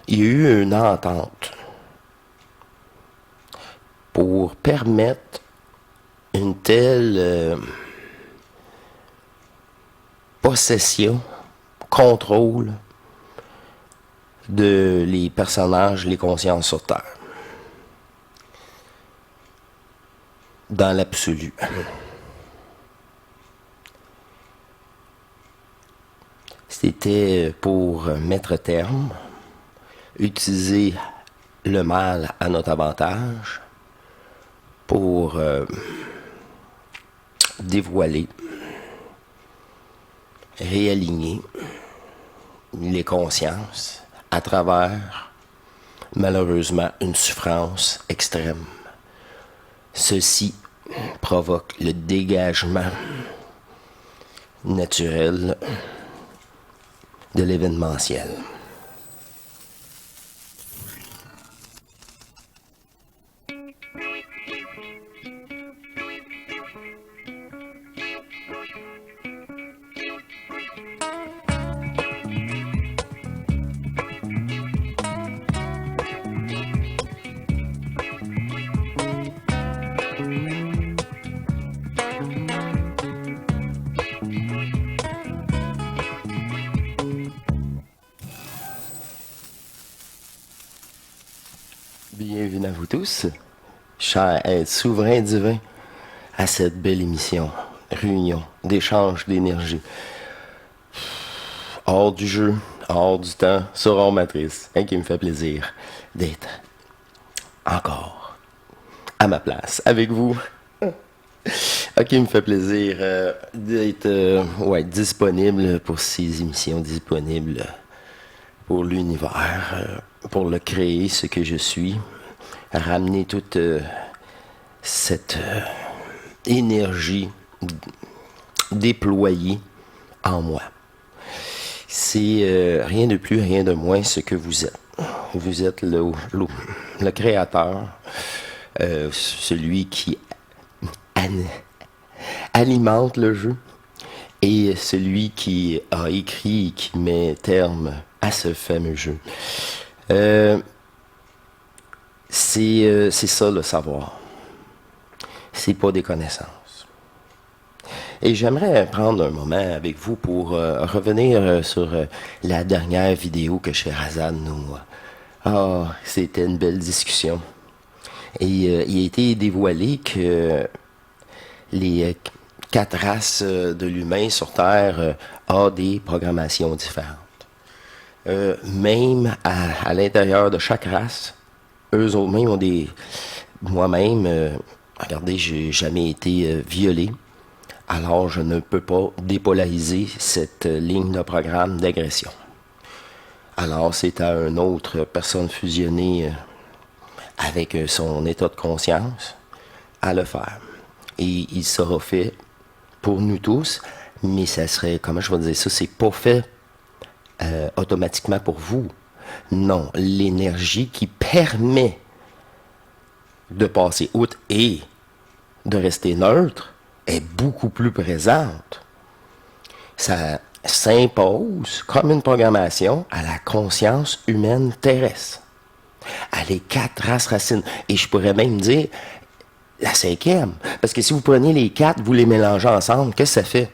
il y a eu une entente pour permettre une telle possession, contrôle de les personnages, les consciences sur Terre. Dans l'absolu. C'était pour mettre terme, utiliser le mal à notre avantage pour dévoiler, réaligner les consciences à travers, malheureusement, une souffrance extrême. Ceci provoque le dégagement naturel de l'événementiel. Bienvenue à vous tous, chers êtres souverains divins, à cette belle émission, réunion d'échange d'énergie. Hors du jeu, hors du temps, sur hors matrice, qui me fait plaisir d'être encore à ma place avec vous. Il me fait plaisir d'être disponible pour ces émissions, disponible pour l'univers, pour le créer, ce que je suis, ramener toute cette énergie déployée en moi. C'est rien de plus, rien de moins ce que vous êtes. Vous êtes le créateur, celui qui alimente le jeu et celui qui a écrit et qui met terme à ce fameux jeu. C'est ça le savoir. C'est pas des connaissances. Et j'aimerais prendre un moment avec vous pour revenir sur la dernière vidéo que Sherazade nous... c'était une belle discussion. Et il a été dévoilé que les 4 races de l'humain sur Terre ont des programmations différentes. Même à l'intérieur de chaque race, eux autres mêmes ont des... Moi-même, regardez, j'ai jamais été violé, alors je ne peux pas dépolariser cette ligne de programme d'agression. Alors c'est à une autre personne fusionnée avec son état de conscience à le faire. Et il sera fait pour nous tous, mais ça serait, comment je vais dire ça, c'est pas fait automatiquement pour vous. Non, l'énergie qui permet de passer outre et de rester neutre est beaucoup plus présente. Ça s'impose comme une programmation à la conscience humaine terrestre, à les 4 races racines. Et je pourrais même dire la 5e. Parce que si vous prenez les 4, vous les mélangez ensemble, qu'est-ce que ça fait?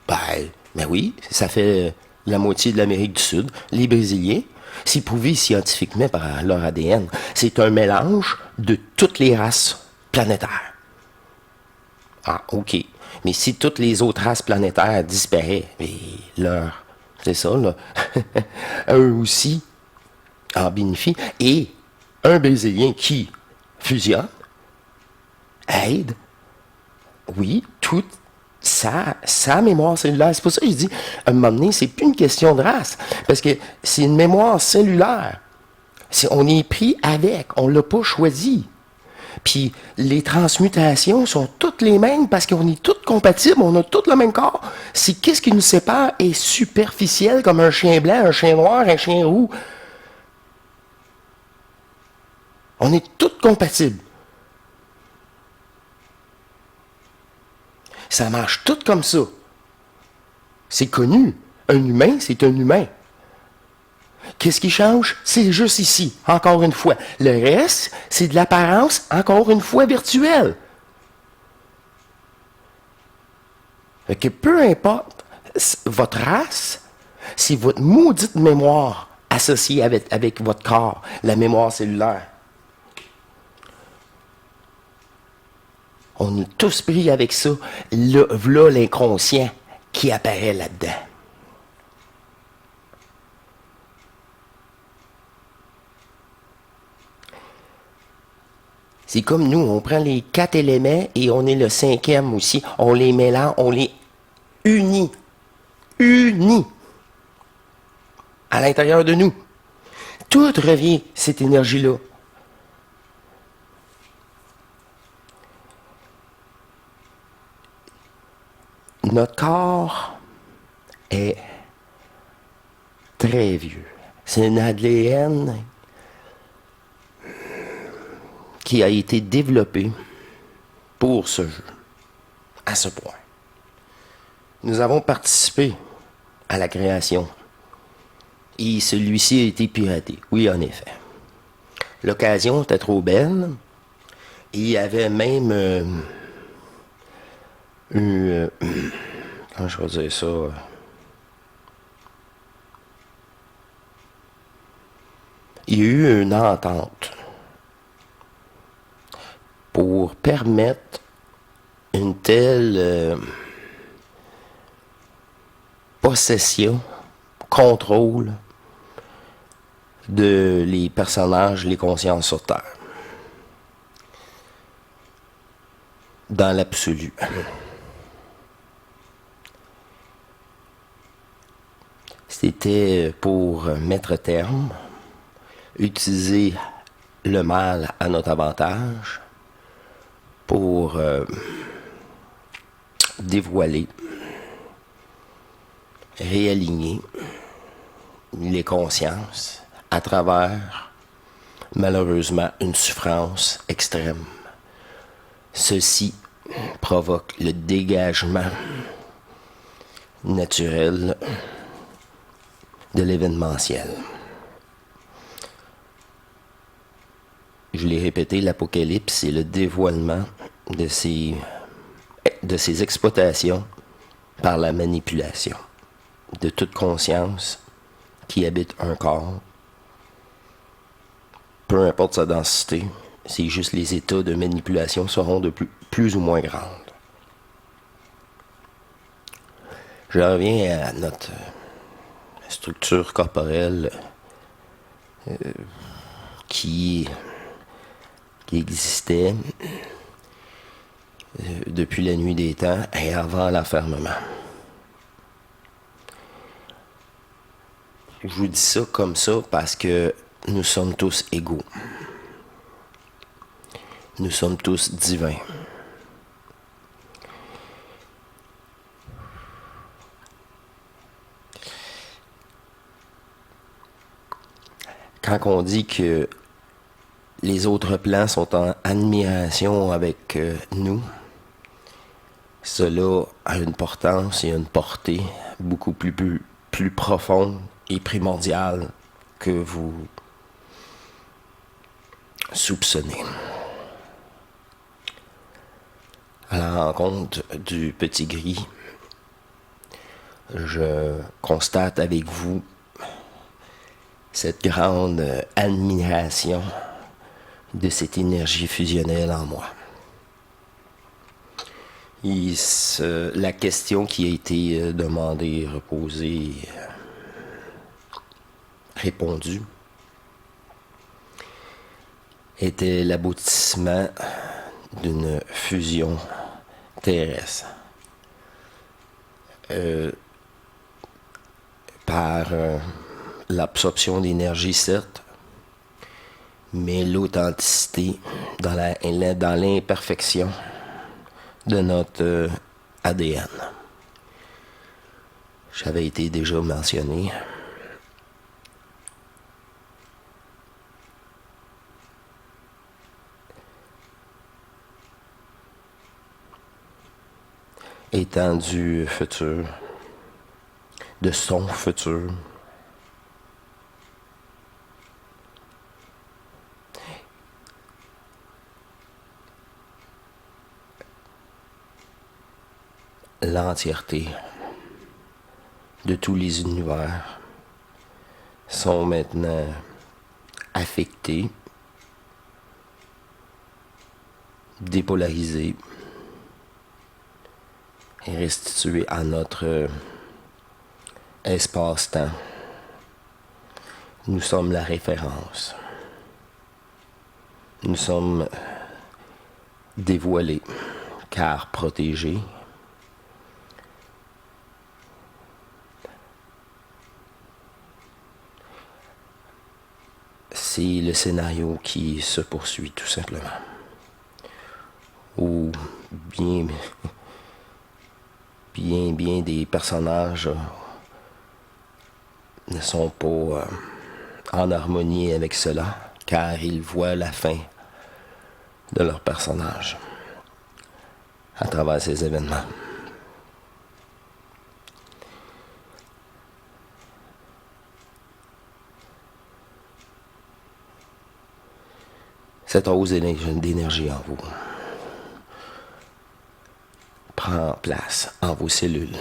Ben oui, ça fait la moitié de l'Amérique du Sud, les Brésiliens. C'est prouvé scientifiquement par leur ADN. C'est un mélange de toutes les races planétaires. Ah, OK. Mais si toutes les autres races planétaires disparaissent, c'est ça, là. Eux aussi en bénéficient. Et un Brésilien qui fusionne aide, oui, toute sa mémoire cellulaire. C'est pour ça que je dis, à un moment donné, c'est plus une question de race. Parce que c'est une mémoire cellulaire. On est pris avec, on ne l'a pas choisi. Puis les transmutations sont toutes les mêmes parce qu'on est tous compatibles, on a tous le même corps. C'est qu'est-ce qui nous sépare est superficiel comme un chien blanc, un chien noir, un chien roux. On est tous compatibles. Ça marche tout comme ça. C'est connu. Un humain, c'est un humain. Qu'est-ce qui change? C'est juste ici, encore une fois. Le reste, c'est de l'apparence, encore une fois, virtuelle. Fait que peu importe votre race, c'est votre maudite mémoire associée avec votre corps, la mémoire cellulaire. On est tous pris avec ça. Là, voilà l'inconscient qui apparaît là-dedans. C'est comme nous, on prend les 4 éléments et on est le 5e aussi. On les mélange, on les unit. Unis à l'intérieur de nous. Tout revient, cette énergie-là. Notre corps est très vieux. C'est un ADN qui a été développé pour ce jeu, à ce point. Nous avons participé à la création et celui-ci a été piraté. Oui, en effet. L'occasion était trop belle et il y avait même comment je vais dire ça? Il y a eu une entente pour permettre une telle possession, contrôle de les personnages, les consciences sur Terre. Dans l'absolu. C'était pour mettre terme, utiliser le mal à notre avantage pour dévoiler, réaligner les consciences à travers, malheureusement, une souffrance extrême. Ceci provoque le dégagement naturel de l'événementiel. Je l'ai répété, l'Apocalypse, c'est le dévoilement de ces exploitations par la manipulation de toute conscience qui habite un corps. Peu importe sa densité, c'est juste les états de manipulation seront de plus ou moins grandes. Je reviens à notre structure corporelle qui existait depuis la nuit des temps et avant l'enfermement. Je vous dis ça comme ça parce que nous sommes tous égaux. Nous sommes tous divins. Quand on dit que les autres plans sont en admiration avec nous, cela a une portance et une portée beaucoup plus profonde et primordiale que vous soupçonnez. À la rencontre du petit gris, je constate avec vous cette grande admiration de cette énergie fusionnelle en moi. Et la question qui a été demandée, reposée, répondue, était l'aboutissement d'une fusion terrestre par l'absorption d'énergie, certes, mais l'authenticité dans l'imperfection de notre ADN. J'avais été déjà mentionné. Étant du futur, de son futur, l'entièreté de tous les univers sont maintenant affectés, dépolarisés et restitués à notre espace-temps. Nous sommes la référence. Nous sommes dévoilés, car protégés. C'est le scénario qui se poursuit tout simplement. Où bien des personnages ne sont pas en harmonie avec cela, car ils voient la fin de leur personnage à travers ces événements. Cette hausse d'énergie en vous prend place en vos cellules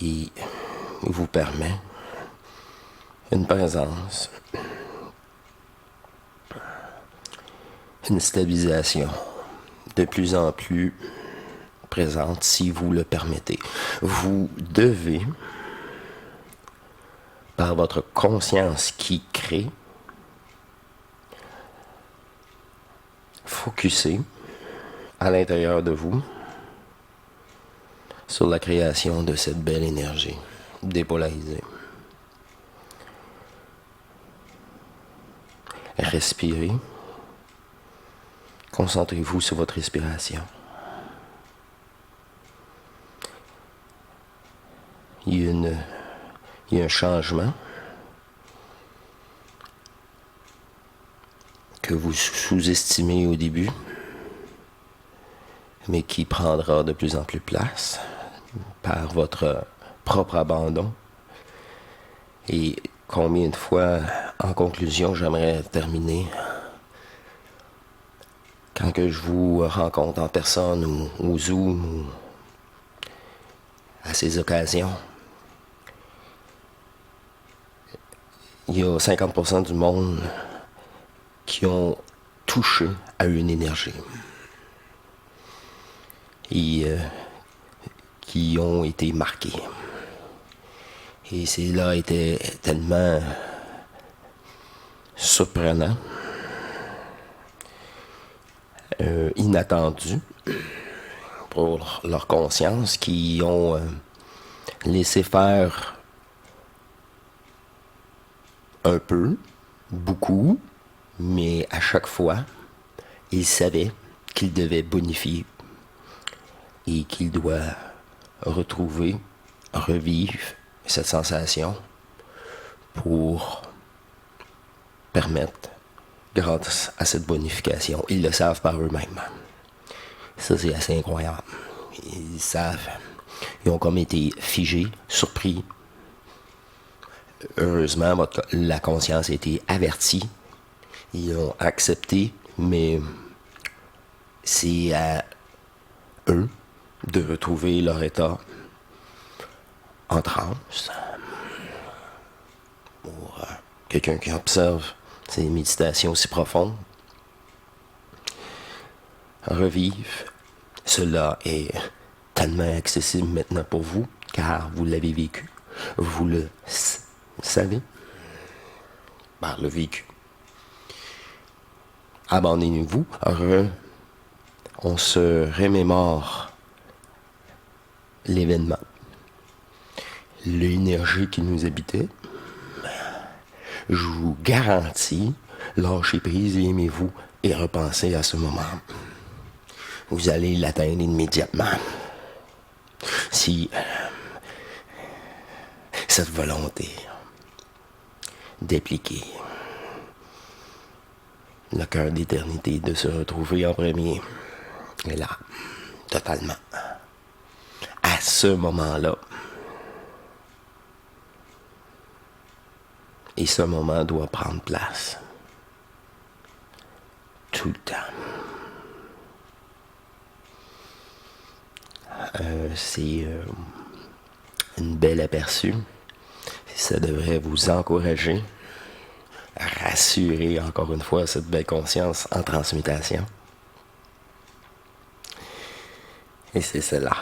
et vous permet une présence, une stabilisation de plus en plus présente si vous le permettez. Vous devez, par votre conscience qui crée, focuser à l'intérieur de vous sur la création de cette belle énergie dépolarisée. Respirez. Concentrez-vous sur votre respiration. Il y a un changement que vous sous-estimez au début, mais qui prendra de plus en plus place par votre propre abandon. Et combien de fois, en conclusion, j'aimerais terminer, quand que je vous rencontre en personne ou au Zoom ou à ces occasions, il y a 50% du monde qui ont touché à une énergie et qui ont été marqués. Et cela était tellement surprenant, inattendu pour leur conscience, qui ont laissé faire un peu, beaucoup, mais à chaque fois, ils savaient qu'ils devaient bonifier et qu'ils doivent retrouver, revivre cette sensation pour permettre, grâce à cette bonification, ils le savent par eux-mêmes. Ça, c'est assez incroyable. Ils savent, ils ont comme été figés, surpris. Heureusement, la conscience a été avertie. Ils ont accepté, mais c'est à eux de retrouver leur état en transe. Pour quelqu'un qui observe ces méditations si profondes, revivre, cela est tellement accessible maintenant pour vous, car vous l'avez vécu, vous le savez, par le vécu. Abandonnez-vous, on se remémore l'événement, l'énergie qui nous habitait. Je vous garantis, lâchez prise et aimez-vous et repensez à ce moment. Vous allez l'atteindre immédiatement. Si cette volonté d'appliquer le cœur d'éternité, de se retrouver en premier, est là, totalement. À ce moment-là. Et ce moment doit prendre place. Tout le temps. C'est une belle aperçu. Ça devrait vous encourager, rassurer encore une fois cette belle conscience en transmutation. Et c'est cela.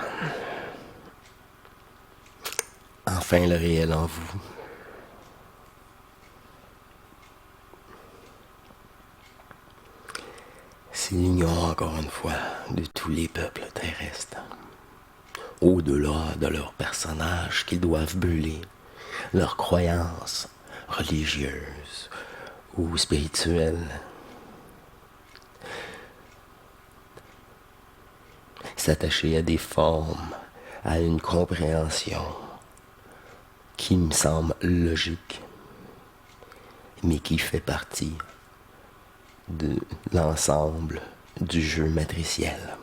Enfin le réel en vous. C'est l'union encore une fois de tous les peuples terrestres. Au-delà de leurs personnages qu'ils doivent brûler, leurs croyances religieuses ou spirituelles. S'attacher à des formes, à une compréhension qui me semble logique, mais qui fait partie de l'ensemble du jeu matriciel.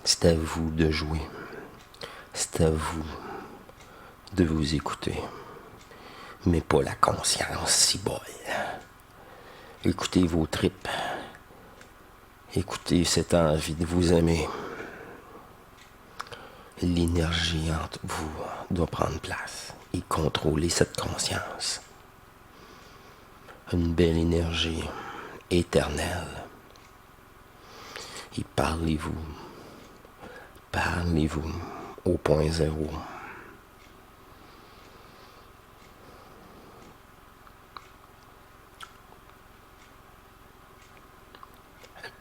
C'est à vous de jouer. C'est à vous de vous écouter. Mais pas la conscience, si boy. Écoutez vos tripes. Écoutez cette envie de vous aimer. L'énergie entre vous doit prendre place et contrôler cette conscience. Une belle énergie éternelle. Et parlez-vous au point zéro.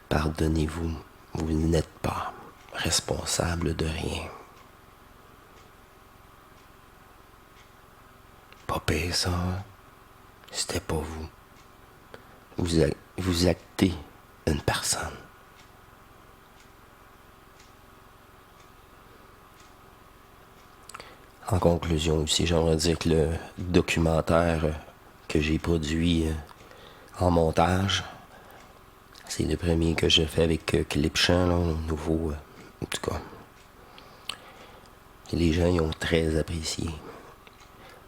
Pardonnez-vous, vous n'êtes pas responsable de rien. Pas pire ça, hein? C'était pas vous. Vous actez une personne. En conclusion aussi, j'aimerais dire que le documentaire que j'ai produit en montage, c'est le premier que j'ai fait avec Clipchamp, le nouveau, en tout cas. Et les gens y ont très apprécié.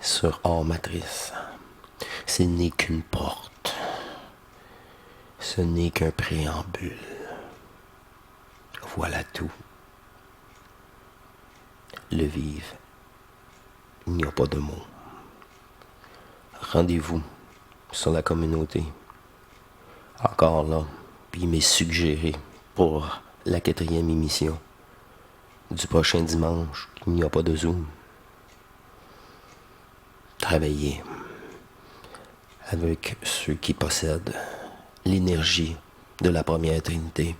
Sur Hors Matrice, ce n'est qu'une porte. Ce n'est qu'un préambule. Voilà tout. Le vivre. Il n'y a pas de mots. Rendez-vous sur la communauté. Encore là, puis il m'est suggéré pour la 4e émission du prochain dimanche qu'il n'y a pas de Zoom. Travaillez avec ceux qui possèdent l'énergie de la première Trinité,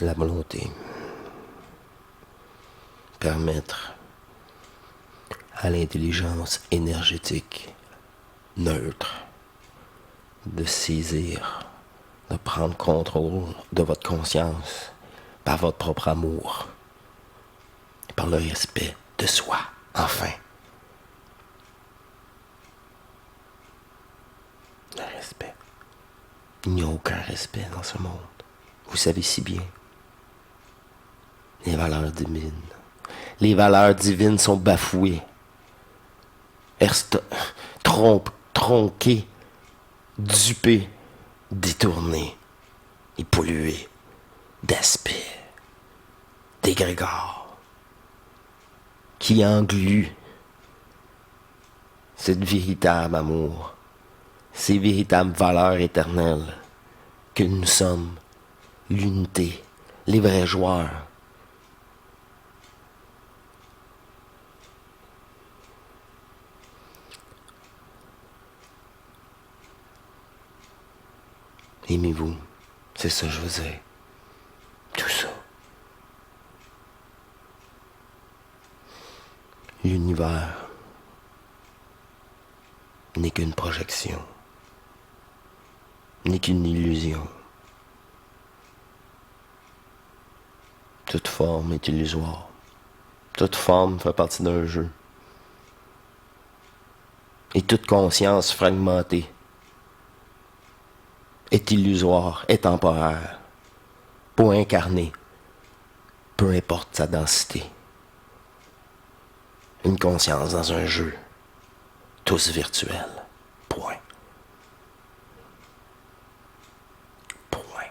la volonté. Permettre à l'intelligence énergétique neutre de saisir, de prendre contrôle de votre conscience par votre propre amour, par le respect de soi, enfin. Le respect. Il n'y a aucun respect dans ce monde. Vous savez si bien. Les valeurs divines. Les valeurs divines sont bafouées. Tronquées, dupées, détournées et polluées d'aspects, d'égrégores qui engluent cette véritable amour, ces véritables valeurs éternelles que nous sommes, l'unité, les vrais joueurs. Aimez-vous, c'est ça que je veux dire. Tout ça. L'univers n'est qu'une projection, n'est qu'une illusion. Toute forme est illusoire. Toute forme fait partie d'un jeu. Et toute conscience fragmentée est illusoire, est temporaire, pour incarner, peu importe sa densité. Une conscience dans un jeu. Tous virtuels. Point. Point.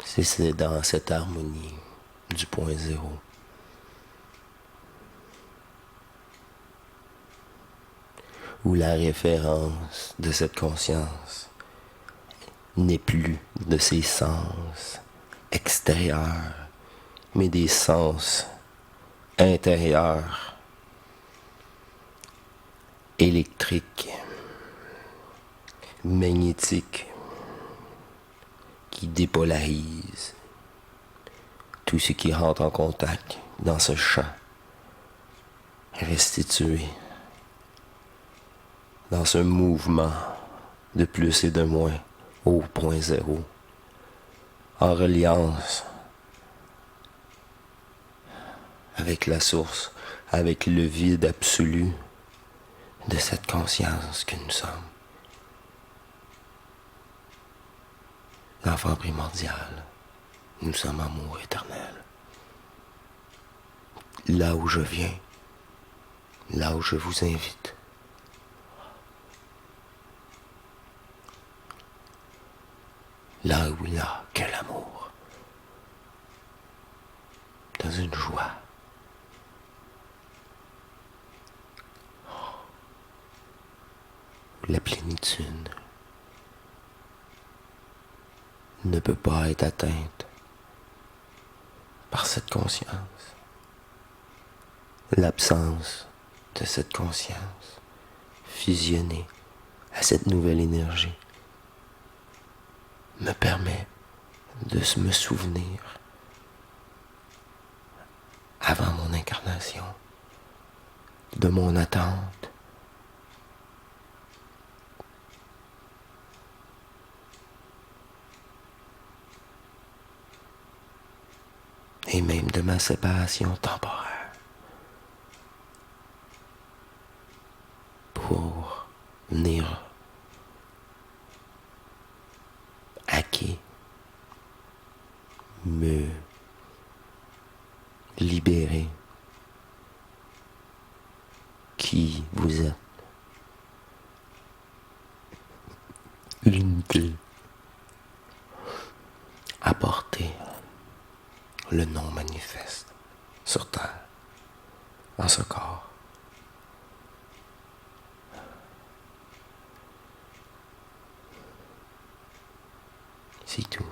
C'est dans cette harmonie du point zéro où la référence de cette conscience n'est plus de ses sens extérieurs, mais des sens intérieurs, électriques, magnétiques, qui dépolarisent tout ce qui rentre en contact dans ce champ, restitué dans ce mouvement de plus et de moins au point zéro, en reliance avec la source, avec le vide absolu de cette conscience que nous sommes. L'enfant primordial, nous sommes amour éternel. Là où je viens, là où je vous invite, là où il n'y a que l'amour, dans une joie. La plénitude ne peut pas être atteinte par cette conscience. L'absence de cette conscience fusionnée à cette nouvelle énergie me permet de me souvenir avant mon incarnation de mon attente, et même de ma séparation temporaire pour venir hacker, me libérer. Qui vous êtes? L'unité. Apporter le non manifeste sur terre, dans ce corps. C'est tout.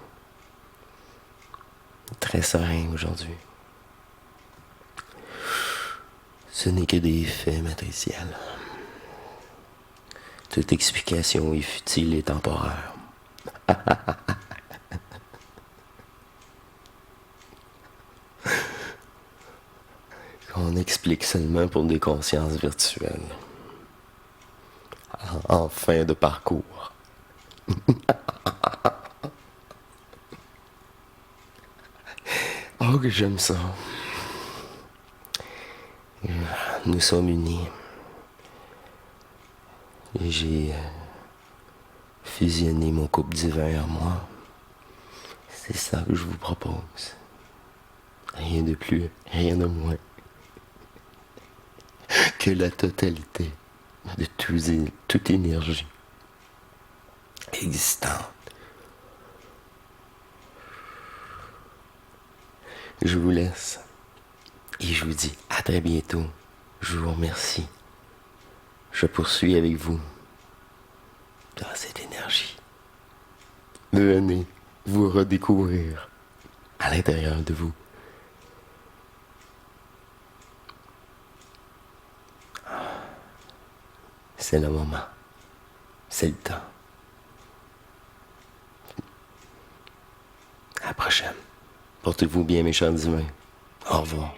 Très serein aujourd'hui. Ce n'est que des faits matriciels. Toute explication est futile et temporaire. On explique seulement pour des consciences virtuelles. En fin de parcours. Oh, que j'aime ça. Nous sommes unis. J'ai fusionné mon couple divin en moi. C'est ça que je vous propose. Rien de plus, rien de moins que la totalité de toute énergie existante. Je vous laisse et je vous dis à très bientôt. Je vous remercie. Je poursuis avec vous dans cette énergie. Venez vous redécouvrir à l'intérieur de vous. C'est le moment. C'est le temps. À la prochaine. Portez-vous bien, mes chers humains. Au revoir.